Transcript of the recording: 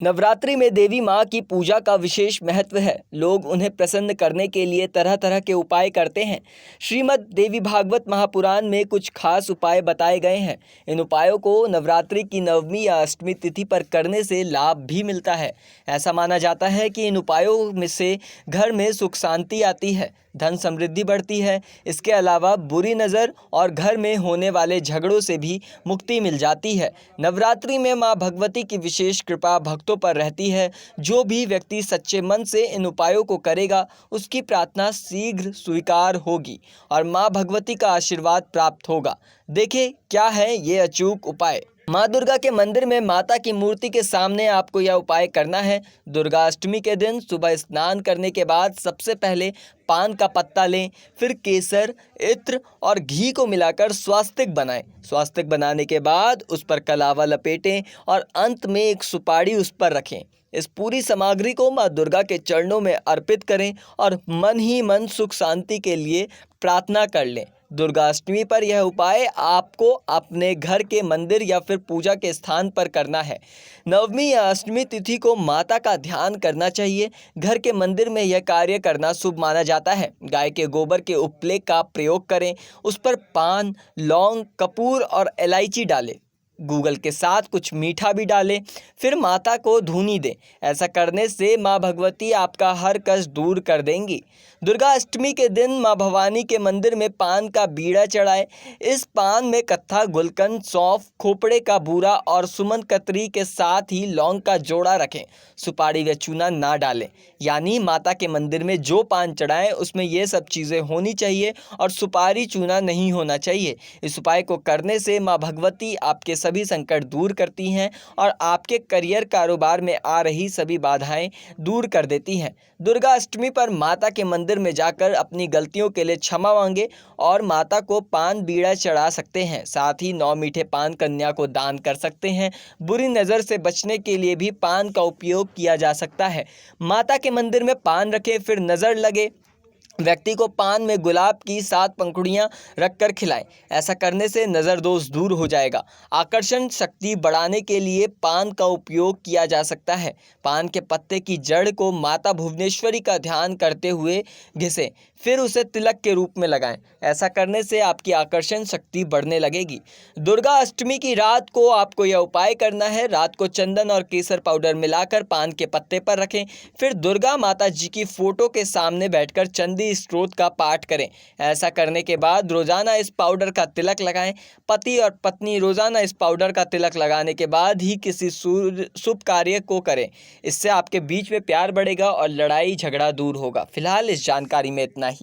नवरात्रि में देवी माँ की पूजा का विशेष महत्व है। लोग उन्हें प्रसन्न करने के लिए तरह तरह के उपाय करते हैं। श्रीमद् देवी भागवत महापुराण में कुछ खास उपाय बताए गए हैं। इन उपायों को नवरात्रि की नवमी या अष्टमी तिथि पर करने से लाभ भी मिलता है। ऐसा माना जाता है कि इन उपायों में से घर में सुख शांति आती है, धन समृद्धि बढ़ती है। इसके अलावा बुरी नज़र और घर में होने वाले झगड़ों से भी मुक्ति मिल जाती है। नवरात्रि में माँ भगवती की विशेष कृपा भक्तों पर रहती है। जो भी व्यक्ति सच्चे मन से इन उपायों को करेगा, उसकी प्रार्थना शीघ्र स्वीकार होगी और माँ भगवती का आशीर्वाद प्राप्त होगा। देखिए क्या है ये अचूक उपाय। माँ दुर्गा के मंदिर में माता की मूर्ति के सामने आपको यह उपाय करना है। दुर्गा अष्टमी के दिन सुबह स्नान करने के बाद सबसे पहले पान का पत्ता लें, फिर केसर, इत्र और घी को मिलाकर स्वास्तिक बनाएं। स्वास्तिक बनाने के बाद उस पर कलावा लपेटें और अंत में एक सुपारी उस पर रखें। इस पूरी सामग्री को माँ दुर्गा के चरणों में अर्पित करें और मन ही मन सुख शांति के लिए प्रार्थना कर लें। दुर्गा अष्टमी पर यह उपाय आपको अपने घर के मंदिर या फिर पूजा के स्थान पर करना है। नवमी या अष्टमी तिथि को माता का ध्यान करना चाहिए। घर के मंदिर में यह कार्य करना शुभ माना जाता है। गाय के गोबर के उपले का प्रयोग करें, उस पर पान, लौंग, कपूर और इलायची डालें। गूगल के साथ कुछ मीठा भी डालें, फिर माता को धूनी दें। ऐसा करने से माँ भगवती आपका हर कष्ट दूर कर देंगी। दुर्गा अष्टमी के दिन माँ भवानी के मंदिर में पान का बीड़ा चढ़ाएं। इस पान में कत्था, गुलकंद, सौंफ, खोपड़े का बूरा और सुमन कतरी के साथ ही लौंग का जोड़ा रखें। सुपारी व चूना ना डालें, यानी माता के मंदिर में जो पान चढ़ाएं उसमें ये सब चीज़ें होनी चाहिए और सुपारी चूना नहीं होना चाहिए। इस उपाय को करने से माँ भगवती आपके सभी संकट दूर करती हैं और आपके करियर कारोबार में आ रही सभी बाधाएं दूर कर देती हैं। दुर्गा अष्टमी पर माता के मंदिर में जाकर अपनी गलतियों के लिए क्षमा मांगे और माता को पान बीड़ा चढ़ा सकते हैं। साथ ही 9 मीठे पान कन्या को दान कर सकते हैं। बुरी नज़र से बचने के लिए भी पान का उपयोग किया जा सकता है। माता के मंदिर में पान रखें, फिर नज़र लगे व्यक्ति को पान में गुलाब की 7 पंखुड़ियाँ रखकर खिलाएं। ऐसा करने से नज़र दोष दूर हो जाएगा। आकर्षण शक्ति बढ़ाने के लिए पान का उपयोग किया जा सकता है। पान के पत्ते की जड़ को माता भुवनेश्वरी का ध्यान करते हुए घिसें, फिर उसे तिलक के रूप में लगाएं। ऐसा करने से आपकी आकर्षण शक्ति बढ़ने लगेगी। दुर्गा अष्टमी की रात को आपको यह उपाय करना है। रात को चंदन और केसर पाउडर मिलाकर पान के पत्ते पर रखें, फिर दुर्गा माता जी की फोटो के सामने बैठकर चंडी स्तोत्र का पाठ करें। ऐसा करने के बाद रोजाना इस पाउडर का तिलक लगाएं। पति और पत्नी रोजाना इस पाउडर का तिलक लगाने के बाद ही किसी शुभ कार्य को करें। इससे आपके बीच में प्यार बढ़ेगा और लड़ाई झगड़ा दूर होगा। फिलहाल इस जानकारी में इतना ही।